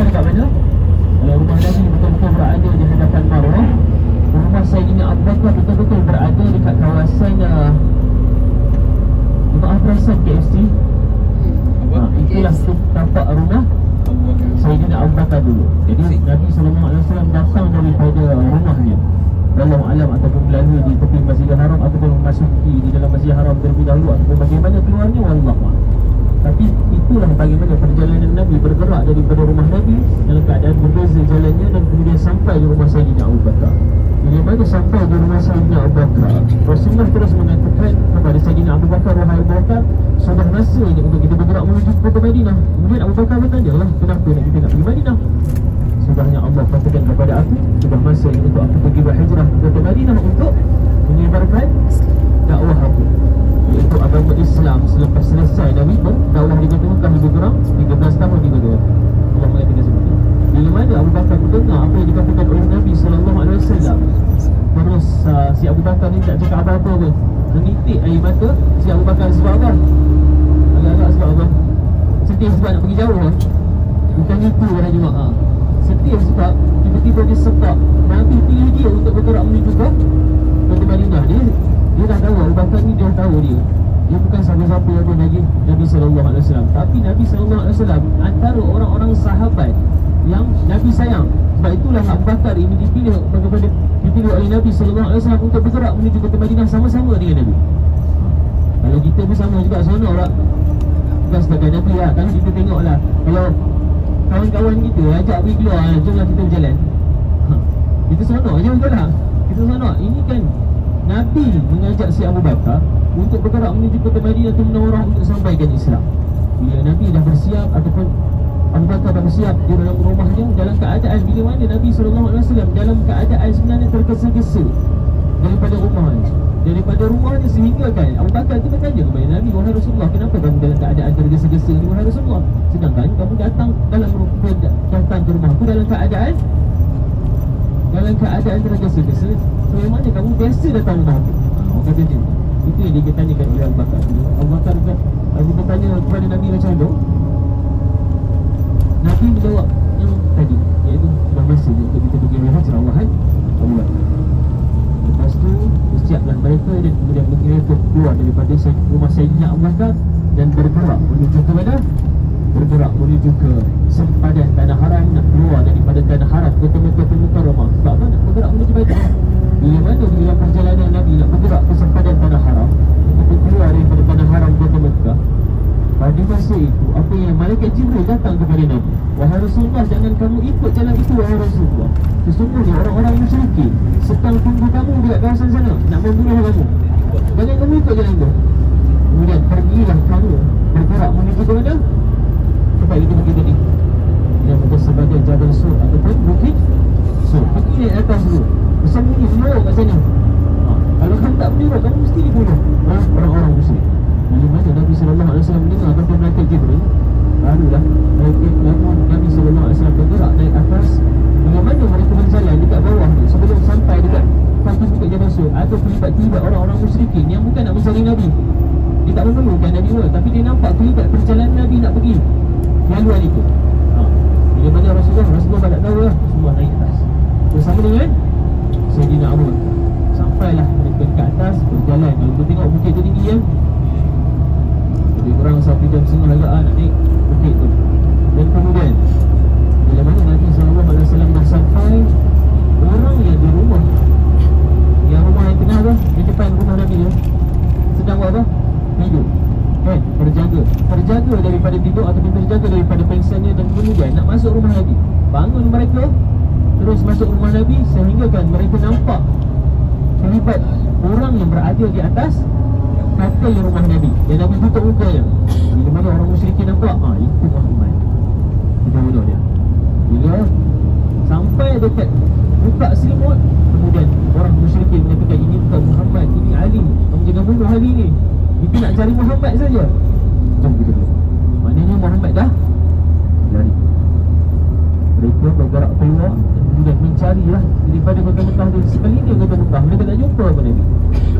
dekat mana? Kalau rumah Nabi betul-betul berada di hadapan Marwah, rumah Sayyidina Abu Bakar betul-betul berada dekat kawasan Maaf perasan KFC. Itulah tampak rumah Sayyidina Abu Bakar dulu. Jadi Nabi SAW datang daripada rumahnya, dalam alam ataupun melalui di tepi Masjidil Haram ataupun memasuki di dalam Masjidil Haram terlebih dahulu, ataupun bagaimana keluarnya, wallahu. Tapi itulah bagaimana perjalanan Nabi bergerak daripada rumah Nabi dalam keadaan berbeza jalannya, dan kemudian sampai di rumah Sayyidina Abu Bakar. Bila mana sampai di rumah Sayyidina Abu Bakar, Rasulullah terus mengatakan kepada Sayyidina Abu Bakar, wahai Abu Bakar, sudah masanya untuk kita bergerak menuju ke Madinah. Kemudian Abu Bakar bertanya, lah, kenapa kita nak pergi Madinah? Sudahnya Allah katakan kepada aku, sudah masanya untuk aku pergi berhijrah ke Madinah untuk menyebarkan dakwah aku, iaitu agama Islam. Selepas selesai Nabi berdakwah di Kota Mekah lebih kurang 13 tahun di Madinah. Allah mengatakan seperti itu. Bila mana Abu Bakar mendengar apa yang dikatakan oleh Nabi SAW, terus si Abu Bakar ni tak cakap apa-apa pun, menitik air mata si Abu Bakar. Sebab apa? Agak-agak sebab apa? Sedih sebab nak pergi jauh kan? Bukan itu orang jemaah. Sedih sebab tiba-tiba dia sebab Nabi pilih dia untuk bergerak menuju ke Kota Madinah. Dia dah tahu, Abu Bakar ni dia tahu dia bukan siapa-siapa yang pun lagi Nabi SAW. Tapi Nabi SAW antara orang-orang sahabat yang Nabi sayang. Sebab itulah Abu Bakar ini dipilih oleh Nabi SAW untuk bergerak menuju Kota Madinah sama-sama dengan Nabi. Kalau kita bersama juga seronok lah. Bukan sebagai Nabi lah. Kalau kita tengok lah, kalau kawan-kawan kita ajak pergi keluar, jomlah kita berjalan, kita seronok je, betul tak? Kita seronok. Ini kan Nabi mengajak si Abu Bakar untuk bergerak menuju Kota Madinah Munawwarah untuk sampaikan Islam. Bila Nabi dah bersiap ataupun Abu Bakar dah bersiap di dalam rumahnya, dalam keadaan bila mana Nabi SAW dalam keadaan sebenarnya tergesa-gesa daripada rumahnya, sehingga kan Abu Bakar tu bertanya kepada Nabi, wahai Rasulullah, kenapa kamu dalam keadaan tergesa-gesa ni wahai Rasulullah, sedangkan kamu datang ke rumahku dalam keadaan tergesa-gesa. Bagaimana kamu biasa datang rumahku? Orang kata je. Itu yang dia tanyakan oleh Abu Bakar. Abu Bakar bertanya kepada Nabi macam tu. Nabi menjawab yang tadi, iaitu dah masa untuk kita pergi berhijrah, wahai Abu Bakar. Lepas tu bersiaplah mereka dan kemudian mereka keluar daripada rumah Sayyidina Abu Bakar dan bergerak menuju ke mana? Bergerak menuju ke sempadan tanah haram, nak keluar daripada tanah haram ke Kota Mukarramah. Sebab apa? Nak bergerak menuju Baitul. Bila mana dalam perjalanan Nabi nak bergerak ke sempadan tanah haram untuk keluar daripada tanah haram Kota Mekah, pada masa itu apa yang malaikat Jibril datang kepada Nabi, wahai Rasulullah, jangan kamu ikut jalan itu wahai Rasulullah. Sesungguhnya orang-orang musyrikin sedang tunggu kamu di kawasan sana nak membunuh kamu. Jangan kamu ikut jalan itu. Kemudian pergilah kamu bergerak menuju ke mana? Tempat itu pergi tadi yang ada sebagai Jabal Sur ataupun Bukit Sur. Pergi naik atas dulu, bersembunyi dulu kat sana. Kalau kamu tak menyuruh, kamu mesti dibunuh orang-orang musyrik. Bila mana Nabi SAW mendengar kata malaikat Jibril, barulah Nabi SAW bergerak naik atas. Bila mana mereka berjalan dekat bawah ni, sebelum sampai dekat kaki Bukit Jabal Sur, ada terlibat orang-orang musyrikin yang bukan nak mencari Nabi. Dia tak memerlukan Nabi pun, tapi dia nampak terlibat perjalanan Nabi nak pergi laluan itu. Bila mana Rasulullah tak tahu lah, semua naik atas bersama dengan Sayyidina Abu Bakar. Sampailah mereka dekat atas, berjalan. Kalau kita tengok bukit tu tinggi ya, lebih kurang 1.5 jam nak naik bukit tu. Dan kemudian bila mana Nabi SAW dah sampai, orang yang di rumah yang tengah tu, di depan rumah Nabi tu, sedang buat apa? Tidur kan? Terjaga daripada tidur ataupun terjaga daripada pengsannya, dan kemudian nak masuk rumah Nabi. Bangun mereka, terus masuk rumah Nabi, sehingga kan mereka nampak terlibat orang yang berada di atas katil rumah Nabi, dan Nabi tutup mukanya. Bila mana orang musyrikin nampak, itu Muhammad, kita bunuh dia. Bila sampai dekat buka selimut, kemudian orang musyrikin mengatakan, ini bukan Muhammad, ini Ali, kamu jangan bunuh Ali ni, kita nak cari Muhammad saja. Jom kita bunuh. Maknanya Muhammad dah lari. Mereka bergerak keluar dan kemudian mencarilah daripada Kota Mekah tu. Sekalinya Kota Mekah, mereka tak jumpa pun Nabi.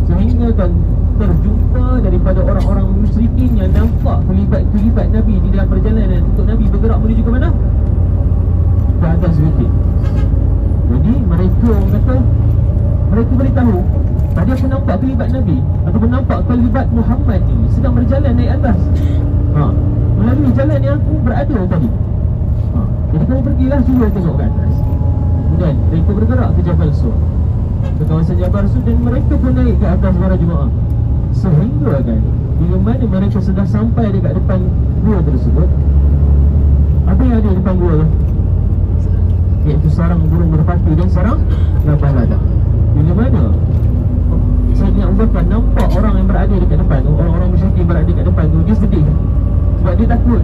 Sehingga kan terjumpa daripada orang-orang musyrikin yang nampak terlibat Nabi di dalam perjalanan untuk Nabi bergerak menuju ke mana? atas bukit. Jadi mereka orang kata, mereka beritahu, tadi aku nampak kelibat Nabi ataupun nampak kelibat Muhammad ni sedang berjalan naik atas, melalui jalan yang aku berada tadi. Jadi kami pergilah cuba tengok ke atas. Kemudian mereka bergerak ke Jabal Sur, ke kawasan Jabal Sur, dan mereka pun naik ke atas para jemaah. Sehingga kan bila mana mereka sudah sampai dekat depan gua tersebut, apa yang ada di depan gua tu? Iaitu sarang burung merpati dan sarang laba-laba. Bila mana Sayyidina Abu Bakar nampak orang yang berada dekat depan tu, orang-orang musyrikin berada dekat depan tu, dia sedih sebab dia takut.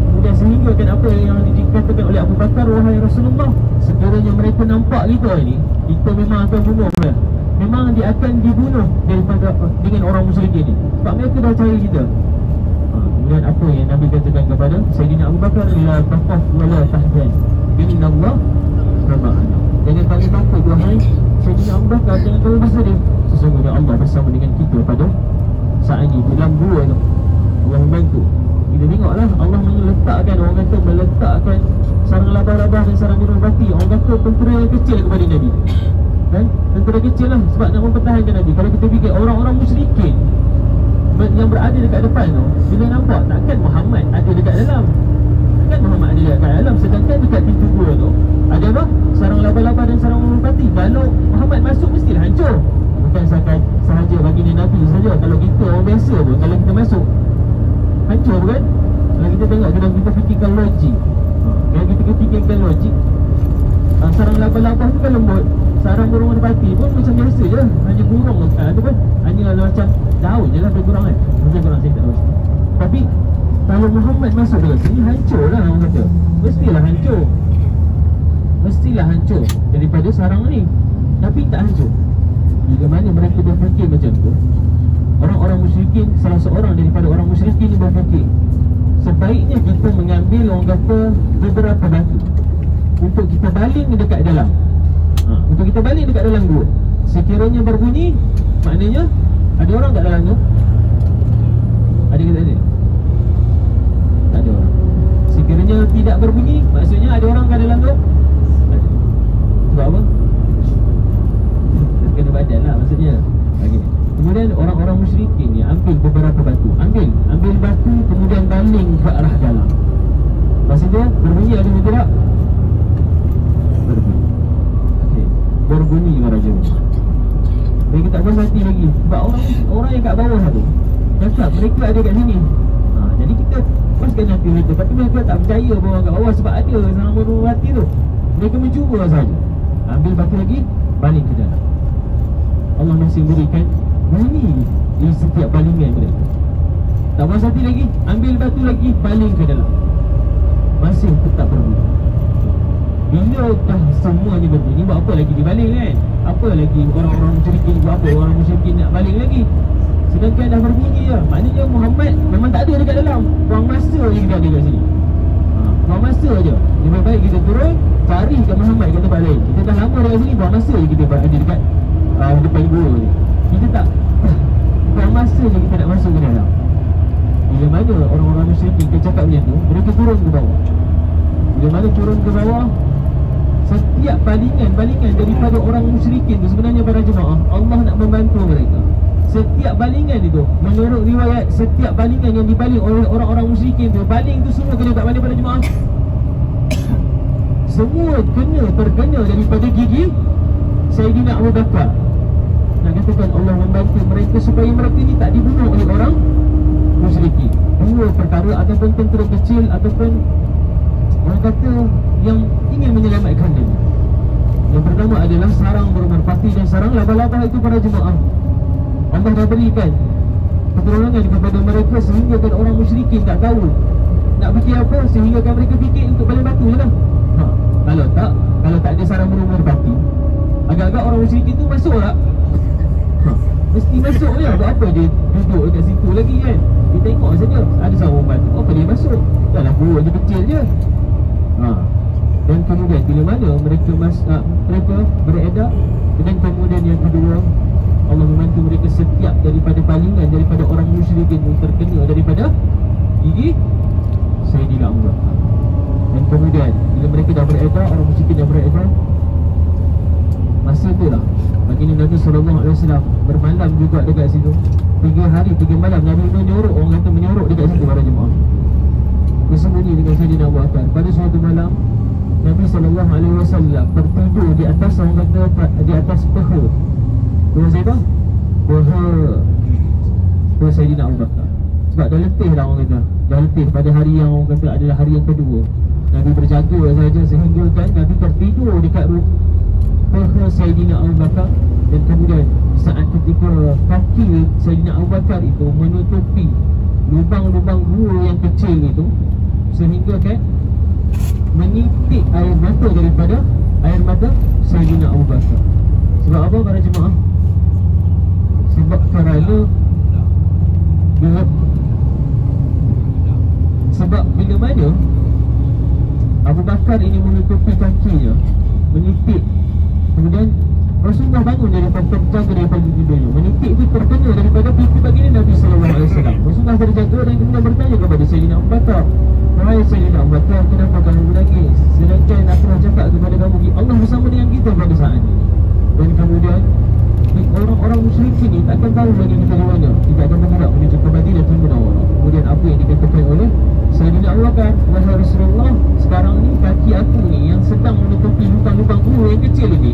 Kemudian sehingga kan apa yang dikatakan oleh Abu Bakar, wahai Rasulullah, sekiranya mereka nampak kita ni, kita memang akan bunuh dia. Memang dia akan dibunuh daripada dengan orang musyrikin ni, sebab mereka dah cari kita. Kemudian apa yang Nabi katakan kepada Sayyidina Abu Bakar, la taqaf wa la tahzan, innallah ma'ana. Jangan kamu takut wahai Sayyidina Abu Bakar, jangan kamu bersedih, sesungguhnya Allah bersama dengan kita pada saat ini dalam gua tu. Allah membantu. Kita tengoklah Allah meletakkan, orang kata meletakkan sarang laba-laba dan sarang burung merpati, orang kata tentera yang kecil kepada Nabi, kan? Tentera kecil lah sebab nak mempertahankan Nabi. Kalau kita fikir orang-orang musyrikin yang berada dekat depan tu, bila nampak takkan Muhammad ada dekat dalam, takkan Muhammad ada dekat dalam, sedangkan dekat pintu gua tu ada apa? Sarang laba-laba dan sarang burung merpati. Kalau Muhammad masuk mestilah hancur. Bukan sahaja baginda Nabi saja, kalau kita orang biasa pun, kalau kita masuk hancur kan? Kalau kita tengok, kalau kita fikirkan logik, kalau kita fikirkan logik, sarang laba-laba tu kan lembut, sarang burung merpati pun macam biasa je, hanya burung tu kan, hanya macam daun je lah, lebih kurang kan, lebih kurang saya tak tahu. Tapi kalau Muhammad masuk dalam sini, hancur lah orang kata. Mestilah hancur, mestilah hancur daripada sarang ni. Tapi tak hancur. Bila mana mereka berfikir macam tu, orang-orang musyrikin, salah seorang daripada orang musyrikin ni berfikir, sebaiknya kita mengambil, orang kata, beberapa batu untuk kita baling dekat dalam, untuk kita baling dekat dalam gua. Sekiranya berbunyi, maknanya ada orang kat dalam tu. Ada ke tak ada? Tak ada orang. Sekiranya tidak berbunyi, maksudnya ada orang kat dalam tu. Ada. Sebab apa? Kena badan lah maksudnya. Okay. Kemudian orang-orang musyrikin ni ambil beberapa batu, ambil batu, kemudian baling ke arah dalam. Maksudnya berbunyi ada ke tidak? Berbunyi. Okey, berbunyi para jemaah. Mereka tak puas hati lagi sebab orang yang kat bawah tu cakap mereka ada kat sini. Jadi kita puaskan hati mereka, tapi mereka tak percaya bahawa orang kat bawah sebab ada sarang burung merpati tu. Mereka mencuba saja. Ambil batu lagi, baling ke dalam. Allah masih berikan bunyi di setiap balingan mereka. Tak puas hati lagi, ambil batu lagi, baling ke dalam. Masih tetap berbunyi. Bila dah semua ni berbunyi, buat apa lagi dibaling kan? Apa lagi orang-orang musyrikin buat apa? Orang musyrikin nak baling lagi, sedangkan dah berbunyi je. Maknanya Muhammad memang tak ada dekat dalam. Buang masa je kita ada kat sini. Buang masa je. Lebih baik kita turun, cari kat Muhammad kat tempat lain. Kita dah lama dekat sini, buang masa je kita ada dekat depan gua ni. Kita tak buang masa je kita nak masuk ke dalam. Bila mana orang-orang musyrikin cakap macam tu, mereka turun ke bawah. Bila mana turun ke bawah, setiap balingan daripada orang musyrikin tu, sebenarnya para jemaah, Allah nak membantu mereka. Setiap balingan itu, menurut riwayat, setiap balingan yang dibaling oleh orang-orang musyrikin tu, baling tu semua kena kat mana para jemaah? Semua terkena daripada gigi Sayyidina Abu Bakar. Nak katakan Allah membantu mereka supaya mereka ni tak dibunuh oleh orang musyrikin. Dua perkara, ataupun tentera kecil, ataupun orang kata yang ingin menyelamatkan dia. Yang pertama adalah sarang burung merpati dan sarang laba-laba itu para jemaah. Allah dah berikan pertolongan kepada mereka sehingga kan orang musyrikin tak tahu nak fikir apa, sehingga kan mereka fikir untuk baling batu je lah. Kalau tak ada sarang burung merpati, agak-agak orang musyrikin tu masuk tak? Mesti masuk je. Buat apa dia duduk dekat situ lagi kan? Dia tengok saja ada sarang burung merpati, apa dia masuk? Dahlah burung dia kecil je. Dan kemudian bila mana mereka beredar, dan kemudian yang kedua, Allah membantu mereka setiap daripada balingan daripada orang musyrikin pun terkena daripada gigi Sayyidina Abu Bakar. Dan kemudian bila bila mereka dah beredar, orang musyrikin dah beredar, masa itulah baginda Nabi SAW bermalam juga dekat situ. 3 hari 3 malam Nabi menyorok, orang kata menyorok dekat situ para jemaah, bersembunyi dengan Sayyidina Abu Bakar. Pada suatu malam Nabi SAW tertidur di atas, orang kata di atas peha. Tuan saya peha Sayyidina Abu Bakar. Sebab dah letih dah, orang kata dah letih pada hari yang orang kata adalah hari yang kedua. Nabi berjaga saja sehingga kan Nabi tertidur dekat peha Sayyidina Abu Bakar. Dan kemudian saat ketika kaki Sayyidina Abu Bakar itu menutupi lubang-lubang gua yang kecil itu, sehingga kan menitik air mata daripada air mata Sayyidina Abu Bakar. Sebab apa para jemaah? Sebab kerana sebab bila mana Abu Bakar ini menutupi kakinya, menitik, kemudian Rasulullah bangun daripada terjaga daripada tidurnya. Menitik itu terkena daripada pipi baginda Nabi SAW. Rasulullah terjaga dan kemudian bertanya kepada Sayyidina Abu Bakar, wahai Sayyidina Abu Bakar, kenapa kamu menangis? Sedangkan aku dah cakap kepada kamu, Allah bersama dengan kita pada saat ini. Dan kemudian orang-orang musyrikin ini takkan tahu lagi kita di mana. Kita akan bergerak menuju ke Madinah Munawwarah. Kemudian apa yang dikatakan oleh Sayyidina Abu Bakar, wahai Rasulullah, sekarang ni kaki aku ni yang sedang menutupi lubang-lubang gua yang kecil ini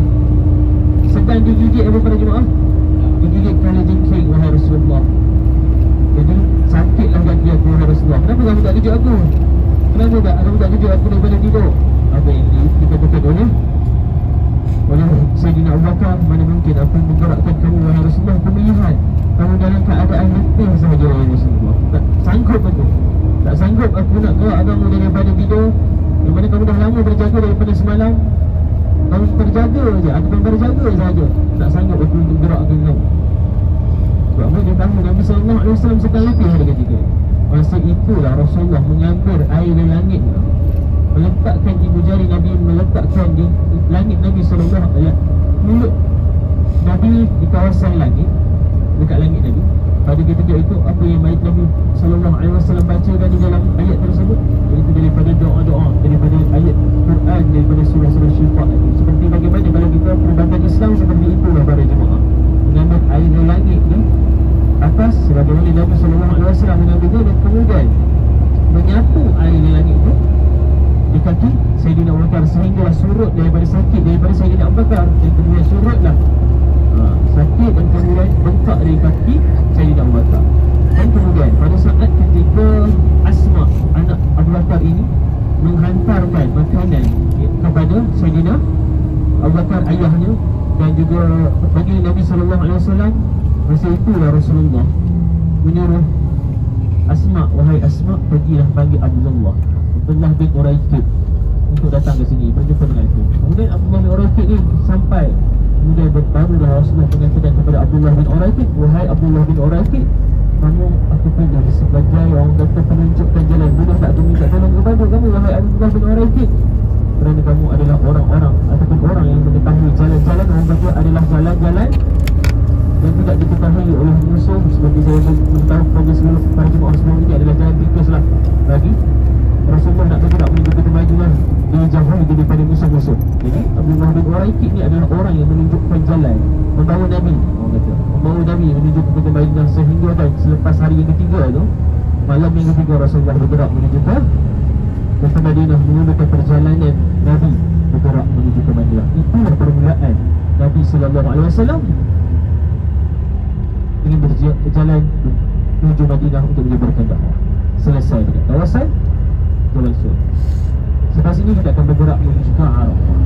sedang digigit apa para jemaah? Digigit kala jengking, wahai Rasulullah. Jadi sakitlah kaki aku, wahai Rasulullah. Kenapa kamu tak kejut aku? Kenapa kamu tak kejut aku daripada tidur? Apa yang dikatakan oleh Sayyidina Abu Bakar, mana mungkin aku menggerakkan kamu, wahai Rasulullah. Aku melihat kamu dalam keadaan letih sahaja, wahai Rasulullah. Tak sanggup aku, tak sanggup aku nak gerak kamu daripada tidur, yang mana kamu dah lama berjaga daripada semalam. Kamu terjaga saja, aku berjaga saja, tak sanggup aku untuk gerakkan kamu. Sebab apa? Dia tahu Nabi SAW sedang letih pada ketika. Masa itulah Rasulullah mengambil air dari langit, meletakkan ibu jari Nabi, meletakkan di langit Nabi SAW, mulut Nabi di kawasan langit, dekat langit Nabi. Pada ketika itu apa yang baik Nabi SAW bacakan di dalam ayat tersebut, iaitu daripada doa-doa, daripada ayat Quran, daripada surah-surah syifa. Seperti bagaimana kalau kita perubatan Islam, seperti itulah para jemaah, mengambil air dari langit ni atas, sebagaimana Nabi SAW mengambilnya, dan kemudian menyapu air dari langit itu di kaki Sayyidina Abu Bakar, sehinggalah surut daripada sakit daripada Sayyidina Abu Bakar, dan kemudian surutlah sakit dan kemudian bengkak dari kaki Sayyidina Abu Bakar. Dan kemudian pada saat ketika Asma, anak Abu Bakar ini, menghantarkan makanan kepada Sayyidina Abu Bakar ayahnya, dan juga bagi Nabi SAW, masa itulah Rasulullah menyuruh Asma, wahai Asma, pergilah panggil Abdullah bin Uraiqid untuk datang ke sini berjumpa dengan itu. Kemudian Abdullah bin Uraiqid ni sampai, kemudian barulah Rasulullah mengatakan kepada Abdullah bin Uraiqid, wahai Abdullah bin Uraiqid, kamu aku pilih sebagai orang kata penunjukkan jalan. Boleh tak aku minta tolong kepada kamu, wahai Abdullah bin Uraiqid? Kerana kamu adalah orang-orang ataupun orang yang mengetahui jalan-jalan, orang kata adalah jalan-jalan yang tidak diketahui oleh musuh. Seperti saya beritahu kepada seluruh para jemaah semua, ini adalah jalan tikus lah bagi Rasulullah nak bergerak menuju ke kemajuan, dijauhi daripada musuh-musuh. Jadi Abdullah bin Uraiqid ni adalah orang yang menunjukkan jalan, membawa Nabi, orang kata membawa Nabi menuju ke kemajuan, sehingga kan selepas hari yang ketiga tu, malam yang ketiga, Rasulullah bergerak menuju ke Madinah, menggunakan perjalanan Nabi bergerak menuju ke Madinah. Itulah permulaan Nabi SAW ingin berjalan menuju Madinah untuk menyebarkan dakwah. Selesai dengan kawasan Jalan Sur. Selepas ini kita akan bergerak menuju ke Arafah.